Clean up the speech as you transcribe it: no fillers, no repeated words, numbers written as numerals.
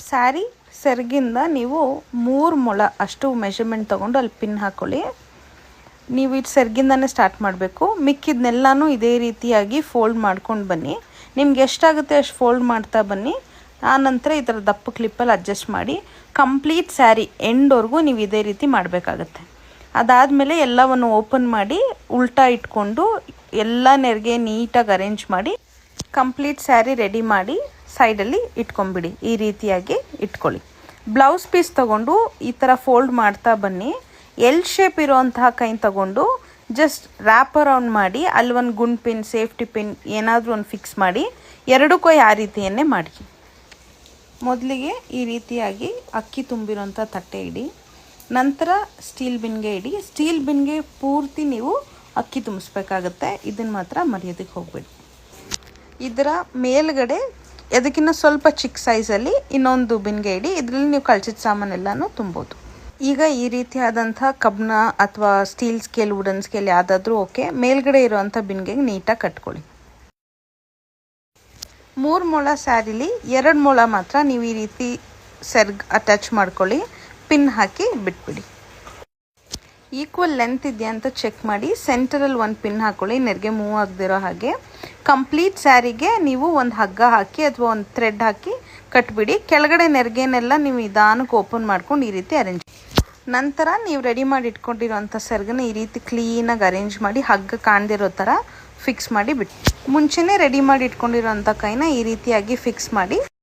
ಸ್ಯಾರಿ ಸೆರಗಿಂದ ನೀವು 3 ಮೊಳ ಅಷ್ಟು ಮೆಷರ್ಮೆಂಟ್ ತೊಗೊಂಡು ಅಲ್ಲಿ ಪಿನ್ ಹಾಕ್ಕೊಳ್ಳಿ. ನೀವು ಇದು ಸೆರಗಿಂದನೇ ಸ್ಟಾರ್ಟ್ ಮಾಡಬೇಕು. ಮಿಕ್ಕಿದ್ನೆಲ್ಲನೂ ಇದೇ ರೀತಿಯಾಗಿ ಫೋಲ್ಡ್ ಮಾಡ್ಕೊಂಡು ಬನ್ನಿ. ನಿಮ್ಗೆ ಎಷ್ಟಾಗುತ್ತೆ ಅಷ್ಟು ಫೋಲ್ಡ್ ಮಾಡ್ತಾ ಬನ್ನಿ. ಆನಂತರ ಈ ಥರ ದಪ್ಪ ಕ್ಲಿಪ್ಪಲ್ಲಿ ಅಡ್ಜಸ್ಟ್ ಮಾಡಿ ಕಂಪ್ಲೀಟ್ ಸ್ಯಾರಿ ಎಂಡ್ವರೆಗೂ ನೀವು ಇದೇ ರೀತಿ ಮಾಡಬೇಕಾಗತ್ತೆ. ಅದಾದಮೇಲೆ ಎಲ್ಲವನ್ನು ಓಪನ್ ಮಾಡಿ ಉಲ್ಟಾ ಇಟ್ಕೊಂಡು ಎಲ್ಲ ನೆರಿಗೆ ನೀಟಾಗಿ ಅರೇಂಜ್ ಮಾಡಿ ಕಂಪ್ಲೀಟ್ ಸ್ಯಾರಿ ರೆಡಿ ಮಾಡಿ ಸೈಡಲ್ಲಿ ಇಟ್ಕೊಂಬಿಡಿ. ಈ ರೀತಿಯಾಗಿ ಇಟ್ಕೊಳ್ಳಿ. ಬ್ಲೌಸ್ ಪೀಸ್ ತೊಗೊಂಡು ಈ ಥರ ಫೋಲ್ಡ್ ಮಾಡ್ತಾ ಬನ್ನಿ. ಎಲ್ ಶೇಪ್ ಇರೋವಂತಹ ಕೈ ತಗೊಂಡು ಜಸ್ಟ್ ರ್ಯಾಪ್ ಅರೌಂಡ್ ಮಾಡಿ ಅಲ್ಲಿ ಒಂದು ಗುಂಡ್ ಪಿನ್, ಸೇಫ್ಟಿ ಪಿನ್ ಏನಾದರೂ ಒಂದು ಫಿಕ್ಸ್ ಮಾಡಿ ಎರಡಕ್ಕೂ ಆ ರೀತಿಯನ್ನೇ ಮಾಡಿ. ಮೊದಲಿಗೆ ಈ ರೀತಿಯಾಗಿ ಅಕ್ಕಿ ತುಂಬಿರೋಂಥ ತಟ್ಟೆ ಇಡಿ. ನಂತರ ಸ್ಟೀಲ್ ಬಿನ್ಗೆ ಇಡಿ. ಸ್ಟೀಲ್ ಬಿನ್ಗೆ ಪೂರ್ತಿ ನೀವು ಅಕ್ಕಿ ತುಂಬಿಸ್ಬೇಕಾಗತ್ತೆ. ಇದನ್ನು ಮಾತ್ರ ಮರೆಯೋದಕ್ಕೆ ಹೋಗಬೇಡಿ. ಇದರ ಮೇಲ್ಗಡೆ ಅದಕ್ಕಿಂತ ಸ್ವಲ್ಪ ಚಿಕ್ಕ ಸೈಜಲ್ಲಿ ಇನ್ನೊಂದು ಬಿನ್ಗೆ ಇಡಿ. ಇದರಲ್ಲಿ ನೀವು ಕಳ್ಸಿದ ಸಾಮಾನೆಲ್ಲನೂ ತುಂಬೋದು. ಈಗ ಈ ರೀತಿಯಾದಂಥ ಕಬ್ಬಿಣ ಅಥವಾ ಸ್ಟೀಲ್ ಸ್ಕೇಲ್, ವುಡನ್ ಸ್ಕೇಲ್ ಯಾವುದಾದ್ರೂ ಓಕೆ. ಮೇಲ್ಗಡೆ ಇರೋವಂಥ ಬಿನ್ಗೆ ನೀಟಾಗಿ ಕಟ್ಕೊಳ್ಳಿ. 3 ಮೊಳ ಸ್ಯಾರಿಲಿ 2 ಮೊಳ ಮಾತ್ರ ನೀವು ಈ ರೀತಿ ಸೆರ್ಗ್ ಅಟ್ಯಾಚ್ ಮಾಡ್ಕೊಳ್ಳಿ. ಪಿನ್ ಹಾಕಿ ಬಿಟ್ಬಿಡಿ. ಈಕ್ವಲ್ ಲೆಂತ್ ಇದೆಯಾ ಅಂತ ಚೆಕ್ ಮಾಡಿ ಸೆಂಟರಲ್ಲಿ ಒಂದು ಪಿನ್ ಹಾಕ್ಕೊಳ್ಳಿ, ನೆರಿಗೆ ಮೂವ್ ಆಗದಿರೋ ಹಾಗೆ. ಕಂಪ್ಲೀಟ್ ಸ್ಯಾರಿಗೆ ನೀವು ಒಂದು ಹಗ್ಗ ಹಾಕಿ ಅಥವಾ ಒಂದು ಥ್ರೆಡ್ ಹಾಕಿ ಕಟ್ಬಿಡಿ. ಕೆಳಗಡೆ ನೆರಿಗೆನೆಲ್ಲ ನೀವು ನಿಧಾನಕ್ಕೆ ಓಪನ್ ಮಾಡ್ಕೊಂಡು ಈ ರೀತಿ ಅರೇಂಜ್. ನಂತರ ನೀವು ರೆಡಿ ಮಾಡಿ ಇಟ್ಕೊಂಡಿರೋಂಥ ಸೆರ್ಗನ್ನ ಈ ರೀತಿ ಕ್ಲೀನಾಗಿ ಅರೇಂಜ್ ಮಾಡಿ ಹಗ್ಗ ಕಾಣದಿರೋ ಥರ ಫಿಕ್ಸ್ ಮಾಡಿ ಬಿಟ್ಟು ಮುಂಚೆನೇ ರೆಡಿ ಮಾಡಿ ಇಟ್ಕೊಂಡಿರೋಂಥ ಕೈನ ಈ ರೀತಿಯಾಗಿ ಫಿಕ್ಸ್ ಮಾಡಿ